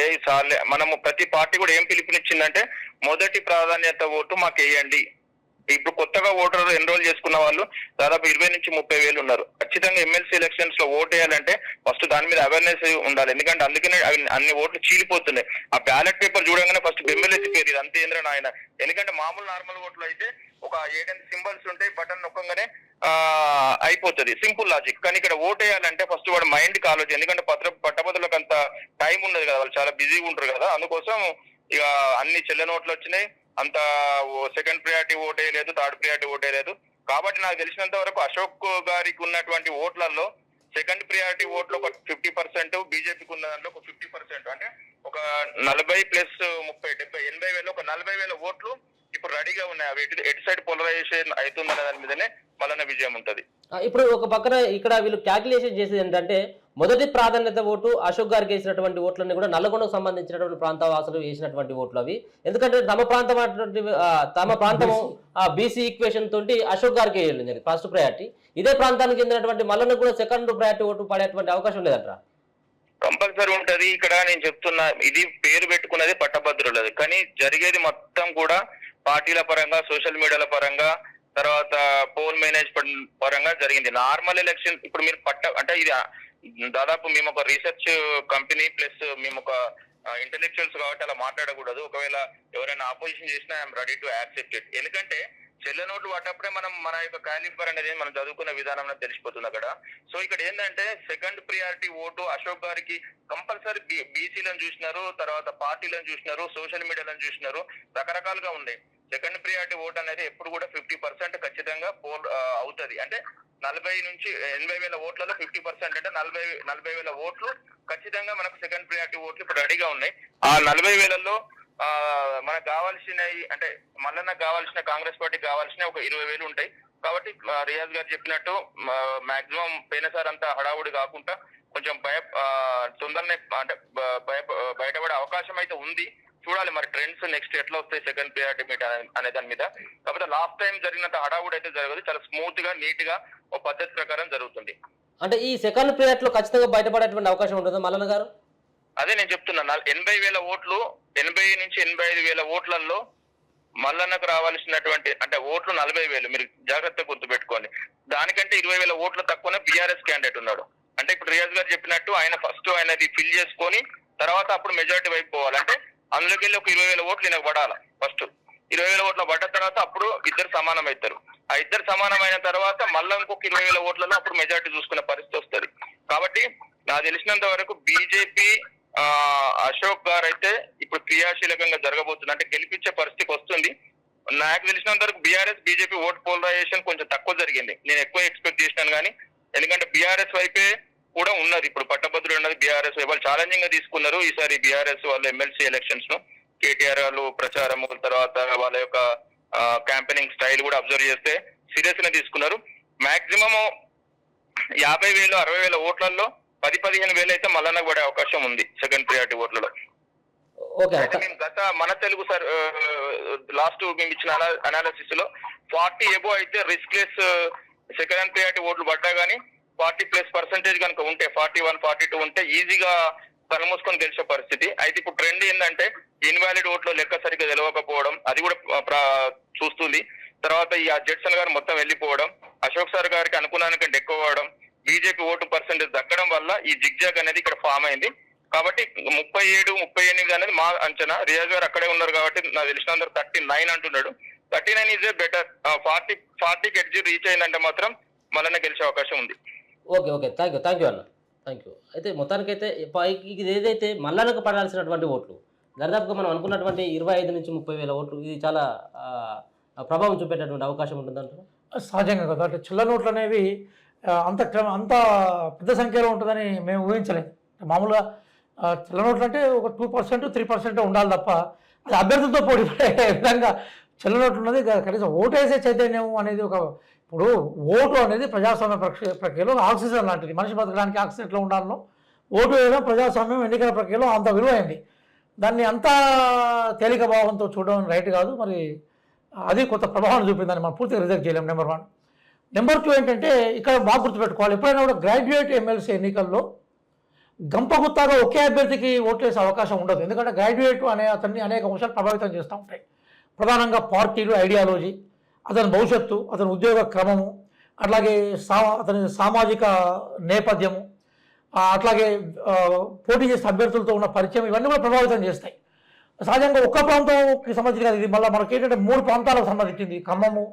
Speaker 2: మనము ప్రతి పార్టీ కూడా ఏం పిలుపునిచ్చిందంటే మొదటి ప్రాధాన్యత ఓటు మాకు వేయండి. ఇప్పుడు కొత్తగా ఓటర్ ఎన్రోల్ చేసుకున్న వాళ్ళు దాదాపు 20 నుంచి 30,000 ఉన్నారు. ఖచ్చితంగా ఎమ్మెల్సీ ఎలక్షన్స్ లో ఓటు వేయాలంటే ఫస్ట్ దాని మీద అవేర్నెస్ ఉండాలి. ఎందుకంటే అందుకనే అన్ని ఓట్లు చీలిపోతున్నాయి. ఆ బ్యాలెట్ పేపర్ చూడగానే ఫస్ట్ ఎమ్మెల్యేసీ పేరు ఇది అంతే ఏంద్ర నాయన. ఎందుకంటే మామూలు నార్మల్ ఓట్లు అయితే ఒక 7 సింబల్స్ ఉంటాయి, బటన్ నొక్కగానే అయిపోతుంది, సింపుల్ లాజిక్. కానీ ఇక్కడ ఓట్ వేయాలంటే ఫస్ట్ వాడు మైండ్ కి ఆలోచన. ఎందుకంటే పట్టభద్రులకు అంత టైం ఉండదు కదా, వాళ్ళు చాలా బిజీగా ఉంటారు కదా. అందుకోసం ఇక అన్ని చెల్ల నోట్లు వచ్చినాయి. అంత సెకండ్ ప్రియారిటీ ఓటే లేదు, థర్డ్ ప్రియారిటీ ఓటే లేదు. కాబట్టి నాకు తెలిసినంత వరకు అశోక్ గారికి ఉన్నటువంటి ఓట్లలో సెకండ్ ప్రియారిటీ ఓట్లు ఒక 50%, బీజేపీకి ఉన్న దాంట్లో ఒక 50%, అంటే ఒక 40 ప్లస్ 30 70 80,000 ఒక 40,000 ఓట్లు ఇప్పుడు రెడీగా ఉన్నాయి. అవి ఎటు సైడ్ పోలరైజేషన్ అవుతుందనే దాని మీదనే మళ్ళీ విజయం ఉంటది.
Speaker 1: ఇప్పుడు ఒక పక్కన ఇక్కడ వీళ్ళు క్యాల్కులేషన్ చేసేది ఏంటంటే మొదటి ప్రాధాన్యత ఓటు అశోక్ గారికి వేసినటువంటి ఓట్లన్నీ కూడా నల్లగొండకు సంబంధించినటువంటి ప్రాంత వాసులు వేసినటువంటి ఓట్లు అవి. ఎందుకంటే తమ ప్రాంతం బీసీ ఈక్వేషన్ తోటి అశోక్ గారికి వేయాలి ఫస్ట్ ప్రయారిటీ. ఇదే ప్రాంతానికి చెందినటువంటి మల్లన్నకు కూడా సెకండ్ ప్రయారిటీ ఓటు పడేటువంటి అవకాశం లేదంటారా?
Speaker 2: కంపల్సరీ ఉంటది. ఇక్కడ నేను చెప్తున్నా, ఇది పేరు పెట్టుకున్నది పట్టభద్రులది, కానీ జరిగేది మొత్తం కూడా పార్టీల పరంగా, సోషల్ మీడియాల పరంగా, తర్వాత పోల్ మేనేజ్మెంట్ పరంగా జరిగింది. నార్మల్ ఎలక్షన్ ఇప్పుడు మీరు అంటే ఇది దాదాపు మేము ఒక రీసెర్చ్ కంపెనీ ప్లస్ మేము ఒక ఇంటెలెక్చువల్స్ కాబట్టి అలా మాట్లాడకూడదు. ఒకవేళ ఎవరైనా ఆపోజిషన్ చేసినా I'm ready to accept it. ఎందుకంటే చెల్ల నోట్లు పడ్డప్పుడే మనం మన యొక్క క్యాలిఫర్ అనేది మనం చదువుకున్న విధానం అనేది తెలిసిపోతుంది అక్కడ. సో ఇక్కడ ఏంటంటే సెకండ్ ప్రియారిటీ ఓటు అశోక్ గారికి కంపల్సరీ బీసీలను చూసినారు, తర్వాత పార్టీలను చూసినారు, సోషల్ మీడియాలను చూసినారు, రకరకాలుగా ఉన్నాయి. సెకండ్ ప్రియారిటీ ఓట్ అనేది ఎప్పుడు కూడా 50% ఖచ్చితంగా పోల్ అవుతుంది. అంటే 40 నుంచి 80,000 ఓట్లలో 50% అంటే 40,000 ఓట్లు ఖచ్చితంగా మనకు సెకండ్ ప్రియారిటీ ఓట్లు ఇప్పుడు రెడీగా ఉన్నాయి. ఆ 40,000లో మనకు కావాల్సినవి అంటే మల్లన్నకు కావాల్సిన, కాంగ్రెస్ పార్టీకి కావాల్సిన ఒక 20,000 ఉంటాయి. కాబట్టి రియాజ్ గారు చెప్పినట్టు మాక్సిమం పోయినసారి అంతా హడావుడి కాకుండా కొంచెం తొందరనే అంటే బయటపడే అవకాశం అయితే ఉంది. చూడాలి మరి ట్రెండ్స్ నెక్స్ట్ ఎట్లా వస్తాయి సెకండ్ ప్రియారిటీ మీట్ అనే దాని మీద. కాకపోతే లాస్ట్ టైం జరిగినంత హడావుడి అయితే జరగదు, చాలా స్మూత్ గా నీట్ గా ఒక పద్ధతి ప్రకారం జరుగుతుంది.
Speaker 1: అంటే ఈ సెకండ్ ప్రియారిటీ లో ఖచ్చితంగా బయటపడేటువంటి అవకాశం ఉంటుందా మల్లన్న గారు?
Speaker 2: అదే నేను చెప్తున్నా, 80,000 ఓట్లు, 80 నుంచి 85,000 ఓట్లలో మల్లన్నకు రావాల్సినటువంటి అంటే ఓట్లు 40,000. మీరు జాగ్రత్తగా గుర్తుపెట్టుకోండి. దానికంటే 20,000 ఓట్లు తక్కువనే బీఆర్ఎస్ క్యాండిడేట్ ఉన్నాడు. అంటే ఇప్పుడు రియాజ్ గారు చెప్పినట్టు ఆయన ఫస్ట్ ఆయనది ఫిల్ చేసుకొని తర్వాత అప్పుడు మెజారిటీ వైపు పోవాలంటే అందులోకి వెళ్ళి ఒక 20,000 ఓట్లు ఈయనకు పడాలి. ఫస్ట్ 20,000 ఓట్లు పడ్డ తర్వాత అప్పుడు ఇద్దరు సమానం అవుతారు. ఆ ఇద్దరు సమానమైన తర్వాత మళ్ళీ ఇంకొక 20,000 ఓట్లలో అప్పుడు మెజారిటీ చూసుకునే పరిస్థితి వస్తుంది. కాబట్టి నాకు తెలిసినంత వరకు బీజేపీ అశోక్ గారు అయితే ఇప్పుడు క్రియాశీలకంగా జరగబోతుంది, అంటే గెలిపించే పరిస్థితికి వస్తుంది. నాకు తెలిసినంత వరకు బీఆర్ఎస్ బీజేపీ ఓట్ పోలరైజేషన్ కొంచెం తక్కువ జరిగింది. నేను ఎక్కువ ఎక్స్పెక్ట్ చేసినాను కానీ, ఎందుకంటే బీఆర్ఎస్ వైపే కూడా ఉన్నది ఇప్పుడు పట్టభద్రులు ఉన్నది బీఆర్ఎస్ వైపు. వాళ్ళు ఛాలెంజింగ్ గా తీసుకున్నారు ఈసారి బీఆర్ఎస్ వాళ్ళు ఎమ్మెల్సీ ఎలక్షన్స్ ను. కేటీఆర్ వాళ్ళు ప్రచారం తర్వాత వాళ్ళ యొక్క క్యాంపెయినింగ్ స్టైల్ కూడా అబ్జర్వ్ చేస్తే సీరియస్ గా తీసుకున్నారు. మాక్సిమం 50,000 60,000 ఓట్లలో 10-15,000 అయితే మల్లన్నకు పడే అవకాశం ఉంది సెకండ్ ప్రియారిటీ ఓట్లలో. అయితే మేము గత మన తెలుగు సార్ లాస్ట్ మేము ఇచ్చిన అనాలిసిస్ లో 40 ఎబో అయితే రిస్క్ లెస్ సెకండ్ ప్రియారిటీ ఓట్లు పడ్డా కానీ 40+% కనుక ఉంటే 41, 42 ఉంటే ఈజీగా కనుమూసుకొని గెలిచే పరిస్థితి. అయితే ఇప్పుడు ట్రెండ్ ఏంటంటే ఇన్వాలిడ్ ఓట్లు లెక్క సరిగ్గా తెలవకపోవడం, అది కూడా చూస్తుంది. తర్వాత ఈ జడ్సన్ గారు మొత్తం వెళ్ళిపోవడం, అశోక్ సార్ గారికి అనుకున్నానికంటే ఎక్కువ అవడం, బీజేపీ ఓటు పర్సెంటేజ్ దక్కడం వల్ల ఈ జిగ్జాగ్ అనేది ఇక్కడ ఫామ్ అయింది. కాబట్టి 37, 38 అనేది మా అంచనా. రియాజ్ గారు అక్కడే ఉన్నారు కాబట్టి నాకు తెలిసినందరూ 39 అంటున్నాడు. 39 ఈజ్ ఏ బెటర్. 40కి ఎడ్జ్ రీచ్ అయిందంటే మాత్రం మళ్ళీ గెలిచే అవకాశం ఉంది.
Speaker 1: ఓకే థ్యాంక్ యూ అన్న, థ్యాంక్ యూ. అయితే మొత్తానికైతే ఇది ఏదైతే మల్లన్నకు పడాల్సినటువంటి ఓట్లు దాదాపుగా మనం అనుకున్నటువంటి 25 నుంచి 30,000 ఓట్లు, ఇది చాలా ప్రభావం చూపేటటువంటి అవకాశం ఉంటుందంటారు.
Speaker 3: సహజంగా కదా, అంటే చిల్ల నోట్లు అనేవి అంత పెద్ద సంఖ్యలో ఉంటుందని మేము ఊహించలేదు. మామూలుగా చిల్ల నోట్లు అంటే ఒక 2%, 3% ఉండాలి తప్ప అది అభ్యర్థులతో పోటీపడే విధంగా చిల్ల నోట్లు ఉన్నది. కనీసం ఓటు వేసే చైతన్యం అనేది ఇప్పుడు ఓటు అనేది ప్రజాస్వామ్య ప్రక్రియలో ఆక్సిజన్ లాంటిది. మనిషి బతకడానికి ఆక్సిజన్ ఎట్లా ఉండాలో ఓటు వేయడం ప్రజాస్వామ్యం ఎన్నికల ప్రక్రియలో అంత విలువైంది. దాన్ని అంత తేలిక భావంతో చూడడం రైట్ కాదు. మరి అది కొత్త ప్రభావాన్ని చూపిందని మనం పూర్తిగా రిజెక్ట్ చేయలేము. నెంబర్ 1. నెంబర్ 2 ఏంటంటే ఇక్కడ బాగా గుర్తుపెట్టుకోవాలి, ఎప్పుడైనా కూడా గ్రాడ్యుయేట్ ఎమ్మెల్సీ ఎన్నికల్లో గంపగుత్తాగా ఒకే అభ్యర్థికి ఓట్లు వేసే అవకాశం ఉండదు. ఎందుకంటే గ్రాడ్యుయేట్ అతన్ని అనేక అంశాలు ప్రభావితం చేస్తూ ఉంటాయి. ప్రధానంగా పార్టీలు, ఐడియాలజీ, అతని భవిష్యత్తు, అతని ఉద్యోగ క్రమము, అట్లాగే అతని సామాజిక నేపథ్యము, అట్లాగే పోటీ చేసే అభ్యర్థులతో ఉన్న పరిచయం, ఇవన్నీ కూడా ప్రభావితం చేస్తాయి. సహజంగా ఒక్క ప్రాంతంకి సంబంధించి కాదు, ఇది మళ్ళీ మనకి ఏంటంటే 3 ప్రాంతాలకు సంబంధించింది. ఖమ్మము,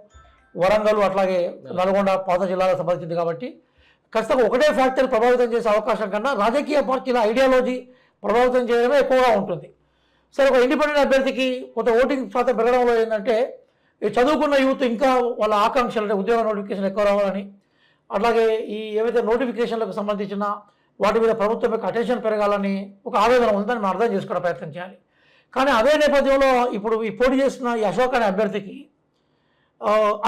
Speaker 3: వరంగల్, అట్లాగే నల్గొండ పాత జిల్లాలకు సంబంధించింది. కాబట్టి ఖచ్చితంగా ఒకటే ఫ్యాక్టరీ ప్రభావితం చేసే అవకాశం కన్నా రాజకీయ పార్టీల ఐడియాలజీ ప్రభావితం చేయడమే ఎక్కువగా ఉంటుంది. సరే, ఒక ఇండిపెండెంట్ అభ్యర్థికి కొంత ఓటింగ్ శాతం పెరగడంలో ఏంటంటే ఈ చదువుకున్న యూత్ ఇంకా వాళ్ళ ఆకాంక్షలు, అంటే ఉద్యోగ నోటిఫికేషన్ ఎక్కువ రావాలని, అట్లాగే ఈ ఏవైతే నోటిఫికేషన్లకు సంబంధించిన వాటి మీద ప్రభుత్వం యొక్క అటెన్షన్ పెరగాలని ఒక ఆవేదన ఉందని మనం అర్థం చేసుకోవడం ప్రయత్నం చేయాలి. కానీ అదే నేపథ్యంలో ఇప్పుడు ఈ పోటీ చేస్తున్న ఈ అశోక్ అనే అభ్యర్థికి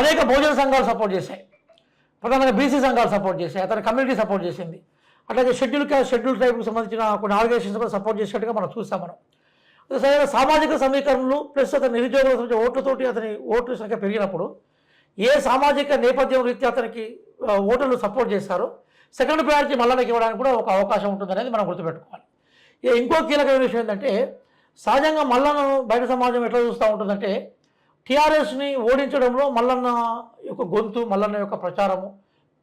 Speaker 3: అనేక బహుజన సంఘాలు సపోర్ట్ చేశాయి, ప్రధానంగా బీసీ సంఘాలు సపోర్ట్ చేశాయి, అతని కమ్యూనిటీ సపోర్ట్ చేసింది. అట్లాగే షెడ్యూల్ క్యాస్ట్, షెడ్యూల్ ట్రైబ్కి సంబంధించిన కొన్ని ఆర్గనైజేషన్స్ కూడా సపోర్ట్ చేసినట్టుగా మనం చూస్తాం. మనం సరైన సామాజిక సమీకరణలు ప్లస్ అతని నిరుద్యోగుల సంబంధించిన ఓట్లతోటి అతని ఓట్ల సంఖ్య పెరిగినప్పుడు ఏ సామాజిక నేపథ్యం రీత్యా అతనికి ఓటర్లు సపోర్ట్ చేస్తారో సెకండ్ ప్రయారిటీ మల్లన్నకి ఇవ్వడానికి కూడా ఒక అవకాశం ఉంటుందనేది మనం గుర్తుపెట్టుకోవాలి. ఇంకో కీలకమైన విషయం ఏంటంటే సహజంగా మల్లన్నను బయట సమాజం ఎట్లా చూస్తూ ఉంటుందంటే టీఆర్ఎస్ని ఓడించడంలో మల్లన్న యొక్క గొంతు, మల్లన్న యొక్క ప్రచారము,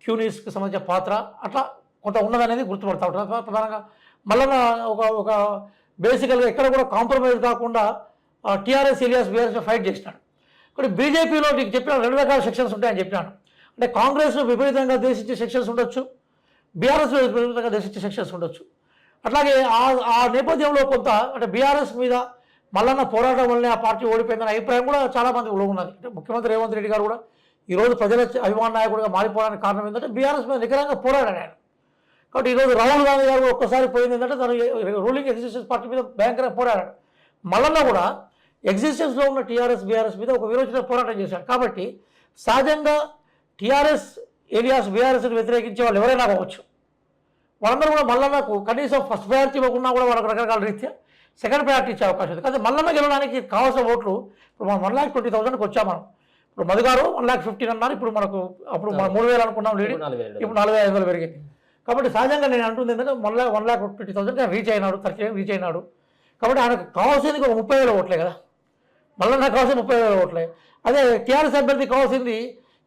Speaker 3: క్యూనిస్కి సంబంధించిన పాత్ర అట్లా కొంత ఉన్నదనేది గుర్తుపడుతూ ఉంటారు. ప్రధానంగా మల్లన్న ఒక బేసికల్గా ఎక్కడ కూడా కాంప్రమైజ్ కాకుండా టీఆర్ఎస్ ఏరియాస్ బీఆర్ఎస్ ఫైట్ చేసినాడు. ఇప్పుడు బీజేపీలో నీకు చెప్పిన 2 రకాల సెక్షన్స్ ఉంటాయని చెప్పినాను. అంటే కాంగ్రెస్లో విపరీతంగా దేశించే సెక్షన్స్ ఉండొచ్చు, బీఆర్ఎస్లో విపరీతంగా దేశించే సెక్షన్స్ ఉండొచ్చు. అట్లాగే ఆ నేపథ్యంలో కొంత అంటే బీఆర్ఎస్ మీద మల్లన్న పోరాటం వల్లనే ఆ పార్టీ ఓడిపోయిందనే అభిప్రాయం కూడా చాలామంది ఉన్నది. అంటే ముఖ్యమంత్రి రేవంత్ రెడ్డి గారు కూడా ఈరోజు ప్రజల అభిమాన నాయకుడిగా మారిపోవడానికి కారణం ఏంటంటే బీఆర్ఎస్ మీద నికరంగా పోరాడాడు ఆయన. కాబట్టి ఈరోజు రాహుల్ గాంధీ గారు ఒక్కసారి పోయింది ఏంటంటే తను రూలింగ్ ఎగ్జిస్టెన్స్ పార్టీ మీద భయంకరంగా పోరాడాడు. మల్లన్న కూడా ఎగ్జిస్టెన్స్లో ఉన్న టీఆర్ఎస్ బీఆర్ఎస్ మీద ఒక విరోచన పోరాటం చేశాడు. కాబట్టి సహజంగా టీఆర్ఎస్ ఏలియాస్ బీఆర్ఎస్ని వ్యతిరేకించే వాళ్ళు ఎవరైనా కావచ్చు, వాళ్ళందరూ కూడా మల్లన్నకు కనీసం ఫస్ట్ ప్రయారిటీ ఇవ్వకుండా కూడా వాళ్ళకి రకరకాల రీత్యా సెకండ్ ప్రయారిటీ ఇచ్చే అవకాశం ఉంది. కానీ మల్లన్న గెలవడానికి కావాల్సిన ఓట్లు ఇప్పుడు మనం 1,20,000కి వచ్చాం. మనం ఇప్పుడు మధు గారు 1,15,000 అన్నారు. ఇప్పుడు మనకు అప్పుడు మనం 3,000 అనుకున్నాం లీడ్, ఇప్పుడు 4,500 పెరిగింది. కాబట్టి సహజంగా నేను అంటుంది ఏంటంటే 1,20,000 రీచ్ అయినాడు, 30 రీచ్ అయినాడు. కాబట్టి ఆయనకు కావాల్సింది ఒక 30,000 ఓట్లే కదా, మల్లన్న కావాల్సింది 30,000 ఓట్లే. అదే టీఆర్ఎస్ అభ్యర్థి కావాల్సింది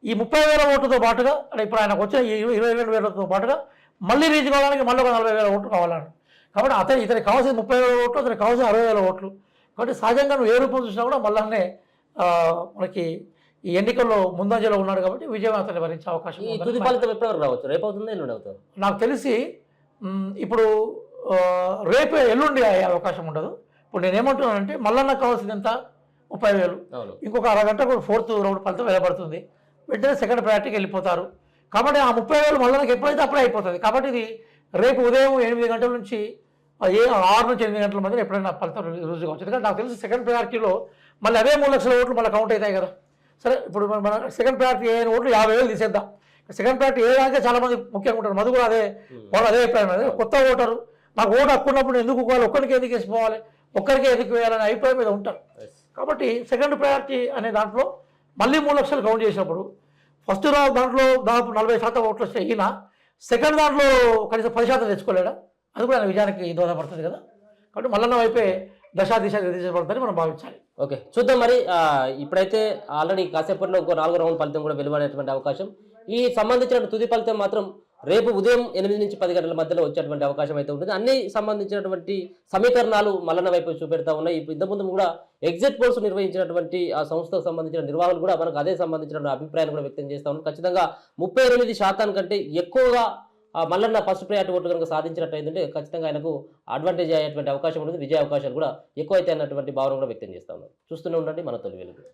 Speaker 3: ఈ 30,000 ఓట్లతో పాటుగా అంటే ఇప్పుడు ఆయనకు వచ్చిన 22,000తో పాటుగా మళ్ళీ రీచ్ కావడానికి మళ్ళీ ఒక 40,000 ఓట్లు కావాలని. కాబట్టి ఇతనికి కావాల్సిన 30,000 ఓట్లు, అతనికి కావాల్సిన 60,000 ఓట్లు. కాబట్టి సహజంగా నువ్వు ఏ రూపం చూసినా కూడా మళ్ళీ మనకి ఈ ఎన్నికల్లో ముందంజలో ఉన్నాడు. కాబట్టి విజయం అతన్ని భరించే అవకాశం
Speaker 1: ఈ తుది ఫలితం ఎప్పటివరకు రావచ్చు? రేపు అవుతుంది, ఎల్లుండి అవుతుంది?
Speaker 3: నాకు తెలిసి ఇప్పుడు రేపు ఎల్లుండి అయ్యే అవకాశం ఉండదు. ఇప్పుడు నేనేమంటున్నానంటే మల్లన్న కావాల్సింది ఎంత 30,000, ఇంకొక అరగంటకు 4th రౌండ్ ఫలితం వెలువడుతుంది, వెంటనే సెకండ్ ప్రయారిటీకి వెళ్ళిపోతారు. కాబట్టి ఆ 30,000 మల్లన్నకి ఎప్పుడైతే అప్పుడే అయిపోతుంది. కాబట్టి ఇది రేపు ఉదయం 8 గంటల నుంచి 6 నుంచి 8 గంటల మధ్య ఎప్పుడైనా ఫలితం రుజువు కావచ్చు. ఎందుకంటే నాకు తెలిసి సెకండ్ ప్రయారిటీలో మళ్ళీ అవే 3 లక్షల ఓట్లు మళ్ళీ కౌంట్ అవుతాయి కదా. సరే ఇప్పుడు మన సెకండ్ ప్రయారిటీ అయిన ఓట్లు 50,000 తీసేద్దాం. సెకండ్ ప్రయారిటీ ఏదాకే చాలామంది ముఖ్యంగా ఉంటారు. మధు కూడా వాళ్ళు అదే అభిప్రాయం. అదే కొత్త ఓటరు, నాకు ఓటు హక్కున్నప్పుడు ఎందుకు పోవాలి, ఒక్కరికి ఎందుకు వేసిపోవాలి, ఒక్కరికే ఎందుకు వేయాలనే అభిప్రాయం మీద ఉంటారు. కాబట్టి సెకండ్ ప్రయారిటీ అనే దాంట్లో మళ్ళీ 3 లక్షలు కౌంట్ చేసినప్పుడు ఫస్ట్ దాంట్లో దాదాపు 40% ఓట్లు వస్తే ఈయన సెకండ్ దాంట్లో కనీసం 10% తెచ్చుకోలేడా, అది కూడా ఆయన విజయానికి దోహదపడుతుంది కదా. కాబట్టి మల్లన్న వైపే దిశ నిర్దేశించబడుతుందని మనం భావించాలి.
Speaker 1: ఓకే, చూద్దాం. మరి ఇప్పుడైతే ఆల్రెడీ కాసేపట్లో ఇంకో 4వ రౌండ్ ఫలితం కూడా వెలువడేటువంటి అవకాశం. ఈ సంబంధించిన తుది ఫలితం మాత్రం రేపు ఉదయం 8 నుంచి 10 గంటల మధ్యలో వచ్చేటువంటి అవకాశం అయితే ఉంటుంది. అన్ని సంబంధించినటువంటి సమీకరణాలు మల్లన్న వైపు చూపెడతా ఉన్నాయి. ఇప్పుడు ఇంతకుముందు కూడా ఎగ్జిట్ పోల్స్ నిర్వహించినటువంటి ఆ సంస్థకు సంబంధించిన నిర్వాహకులు కూడా మనకు అదే సంబంధించిన అభిప్రాయాలు కూడా వ్యక్తం చేస్తా ఉన్నారు. ఖచ్చితంగా 38% కంటే ఎక్కువగా మల్లన్న ఫస్ట్ ప్రయారిటీ ఓట్లు కనుక సాధించినట్టయితే ఖచ్చితంగా ఆయనకు అడ్వాంటేజ్ అయ్యేటువంటి అవకాశం ఉంటుంది, విజయ అవకాశాలు కూడా ఎక్కువైతే అన్నటువంటి భావన కూడా వ్యక్తం చేస్తా ఉన్నారు. చూస్తూనే ఉండండి మన తొలి వెలుగు.